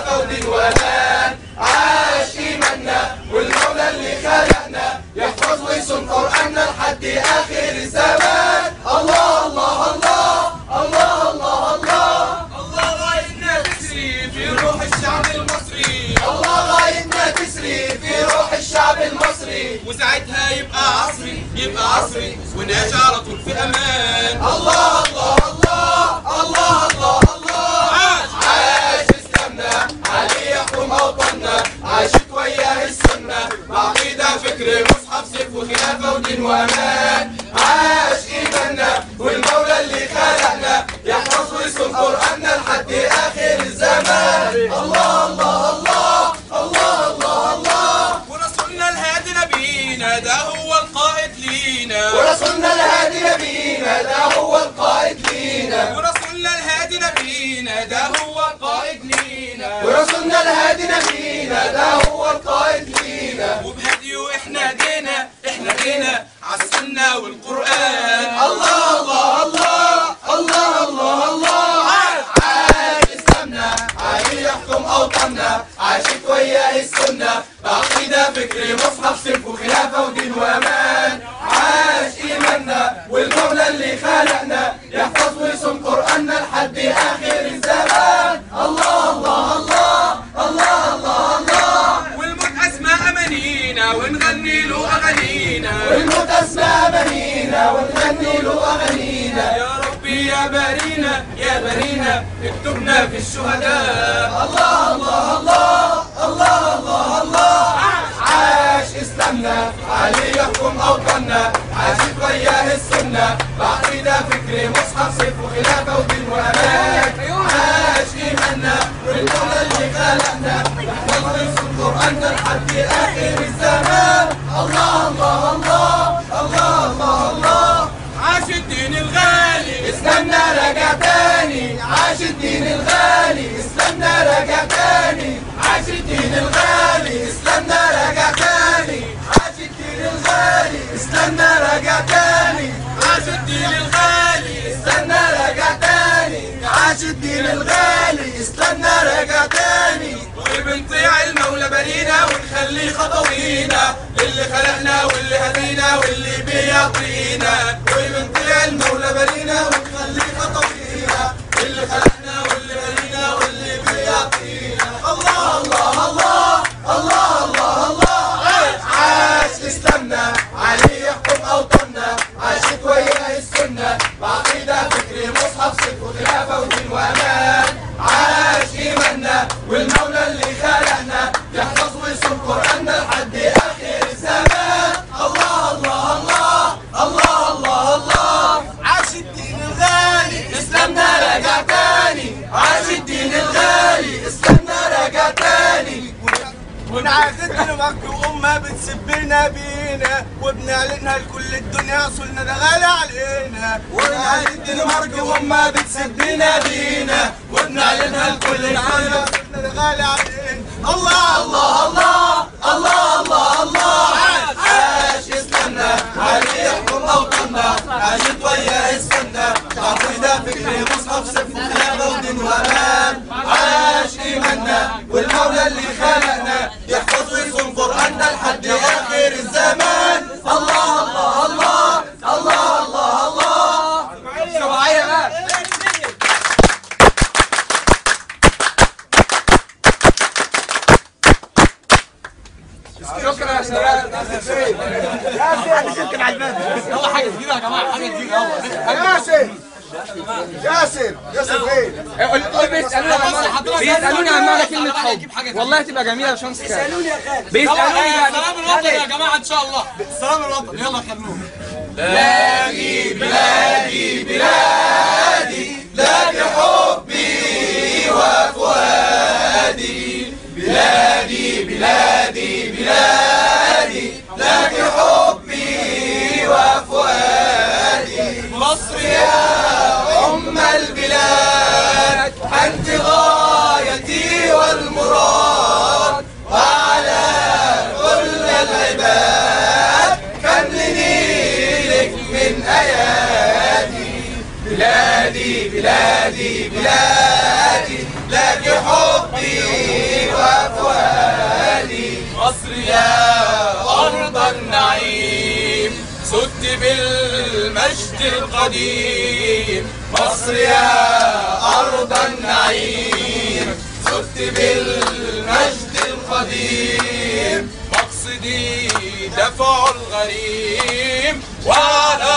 خلافة ودين وأمان. عاش إيماننا والمولى اللي خلقنا يحفظ ويصون قرآننا لحد آخر الزمان. الله الله الله الله الله الله. الله غايتنا تسري في روح الشعب المصري. الله غايتنا تسري في روح الشعب المصري. وساعتها يبقى عصري ونعيش على طول في امان. الله الله الله الله الله الله. عاش اسلامنا عليه يحكم اوطاننا. عاشت وياه السنه بعقيده فكر مصحف سيف وخلافه ودين وامان. عاش ايماننا والمولى اللي خلقنا يحفظ ويصون قراننا لحد اخر الزمان. الله الله الله الله الله الله. ورسولنا الهادي نبينا ده هو القائد لينا. ورسولنا الهادي نبينا ده هو القائد لينا. ورسولنا الهادي نبينا ده هو القائد لينا. ورسولنا الهادي نبينا ده هو القائد لينا. وبهديه احنا جينا عالسنة والقرآن. الله الله الله الله الله الله. عاش اسلامنا عليه يحكم اوطاننا. عاشت وياه السنه بعقيده فكر مصحف سيف وخلافه ودين وامان. عاش ايماننا والمولى اللي خلقنا يحفظ ويصون قراننا لحد اخر الزمان. الله الله الله الله الله الله. والموت أسمى أمانينا ونغني له أغانينا. والموت اسمى امانينا ونغني له اغانينا. يا ربي يا بارينا اكتبنا في الشهداء. الله الله الله الله الله الله. عاش اسلامنا عليه يحكم اوطاننا. عاشت وياه السنه بعقيده فكر مصحف سيف وخلافه ودين وامان. عاش ايماننا والمولى اللي خلقنا يحفظ ويصون قراننا لحد اخر الزمان. الله الله الله الله الله الله. عاش الدين الغالي اسلامنا رجع تاني. عاش الدين الغالي اسلامنا رجع تاني. عاش الدين الغالي اسلامنا رجع تاني. عاش الدين الغالي اسلامنا رجع تاني. عاش الدين الغالي اسلامنا رجع تاني. عاش الدين الغالي اسلامنا رجع تاني. وبنطيع المولى برينا ونخلي خطوينا اللي خلقنا واللي هدينا واللي بيعطينا. وبنطيع المولى برينا ونخلي خطوينا اللي خلقنا واللي هدينا واللي بيعطينا. الله الله الله الله الله الله. عاش اسلامنا عليه يحكم اوطاننا. عاشت وياه السنه بعقيده فكر مصحف سيف وخلافه ودين وامان. عاش ايماننا والمولى اللي خلقنا يحفظ ويصون قراننا لحد اخر الزمان. الله الله الله الله الله الله. عاش الدين الغالي اسلامنا رجع تاني. عاش الدين الغالي اسلامنا رجع تاني. ونعاهد المجد وأمة بتسبنا بينا وبنعلنها لكل الدنيا صولنا ده غالي علينا. ونعاهد المرج وما بتسبنا بينا وبنعلنها لكل العالم صولنا ده غالي علينا. الله الله الله الله الله الله. عاش اسلامنا عليه يحكم اوطاننا. عاشت وياه السنه تعقيده فكر مصحف سيف وخلافه ودين وامان. عاش ايماننا والمولى اللي خلقنا يحفظ ويصون قراننا لحد اخر الزمان. الله الله الله الله الله الله. شرعية بقى. شكرا يا شباب. شكرا على الباب. يلا حاجة جديدة يا جماعة، حاجة جديدة يلا. ياسر فين؟ بيسألوني عن معنى كلمة حب. والله تبقى جميلة يا شمس. بيسألوني سلام الوطن يا جماعة إن شاء الله. سلام الوطن يلا خلوه. بلادي بلادي بلادي لك حبي وفؤادي. بلادي بلادي بلادي لك حبي وفؤادي. مصر يا أم البلاد أنت غايتي والمراد. وعلى كل العباد كملني لك من أيادي. بلادي بلادي بلادي لك حبي القديم. مصر يا أرض النعيم زدت بالمجد القديم. مقصدي دفع الغريم وعلى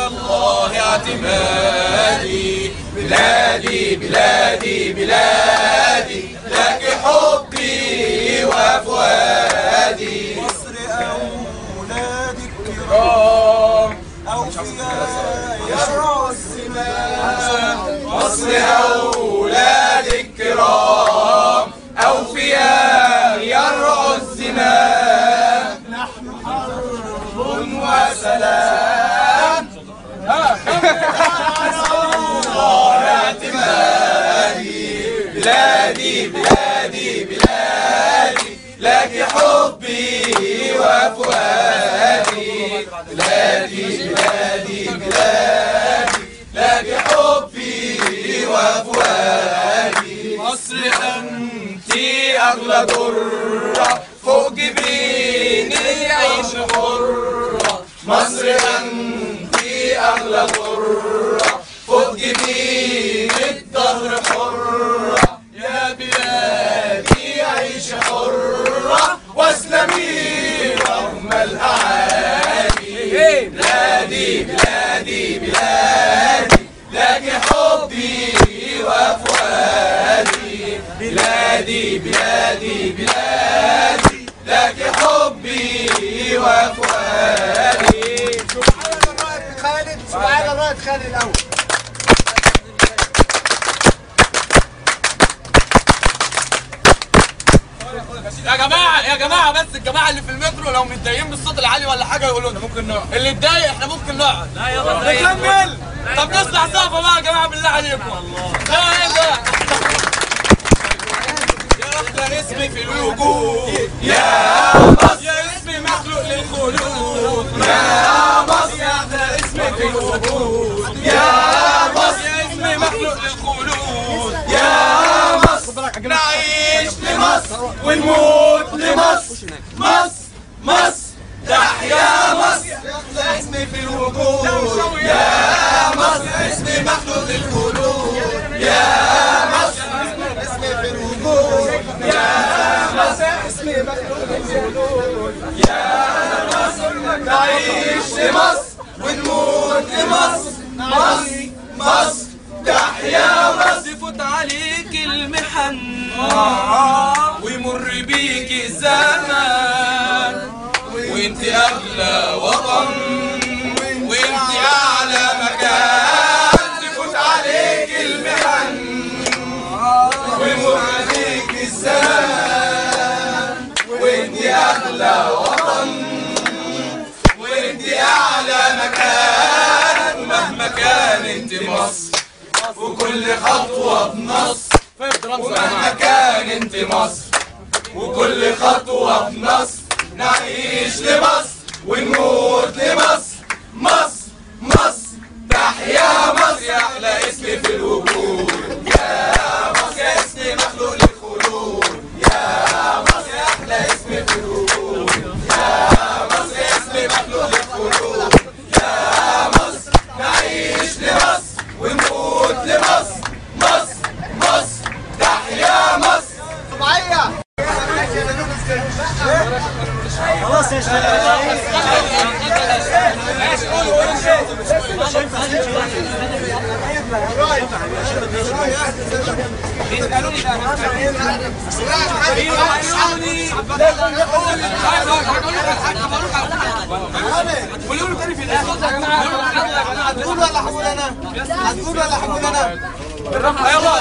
الله اعتمادي. بلادي بلادي بلادي لك حبي وفؤادي. مصر أولاد الكرام أوفياء يشرع الزمان. مصر أولاد الكرام أوفياء يرعوا الزمان. نحن حرب وسلام الله اعتمادي. بلادي بلادي بلادي لك حبي وفؤادي. بلادي بلادي بلادي لك حبي وفؤادي. مصر أنت أغلى درة فوق جبيني عيش حرة. مصر أنت أغلى درة فوق جبيني الدهر حرة. يا بلادي عيش حرة واسلمي رغم الأعادي. بلادي بلادي بلادي لك حبي وفؤادي. بلادي بلادي بلادي لك حبي وفؤادي. معانا الرائد خالد. معانا الرائد خالد الأول. يا جماعه بس الجماعه اللي في المترو لو متضايقين بالصوت العالي ولا حاجه يقولوا لنا. ممكن نقعد. اللي اتضايق احنا ممكن نقعد. لا يلا نكمل. طب نصلح سقفه بقى يا جماعه بالله عليكم. الله ايه ده؟ يا احلى اسمي في الوجود يا مصر يا اسمي مخلوق للخلود. يا مصر يا احلى اسمي في الوجود يا مصر يا اسمي مخلوق للخلود. يا مصر نعيش لمصر ونموت لمصر. مصر مصر تحيا مصر. يا اسمي في الوجود. يا مصر اسمي مخلوق للخلود. يا مصر اسمي في الوجود. يا مصر اسمي مخلوق للخلود. يا مصر نعيش لمصر ونموت لمصر. مصر مصر تحيا مصر. تفوت عليك المحن ويمر بيك الزمان وانت اغلى وطن وانت اعلى مكان. تفوت عليك المحن ويمر بيك الزمان وانت اغلى وطن وانت اعلى مكان. ومهما كان انت مصر وكل خطوة بنصر. ومهما كان انت مصر وكل خطوة بنصر. نعيش لمصر ونموت لمصر. مصر مصر تحيا مصر. يا أحلى اسم في الوجود. يا مصر يا اسم مخلوق للخلود. يا مصر يا أحلى اسم في الوجود. يا مصر يا اسم مخلوق للخلود. يا مصر نعيش لمصر ونموت لمصر. مصر مصر تحيا مصر. طبيعية. خلاص يا شباب. قولوا له تاني في الاخر يا جماعه. هتقول ولا هقول انا؟ هتقول ولا هقول انا؟ بالراحه يلا.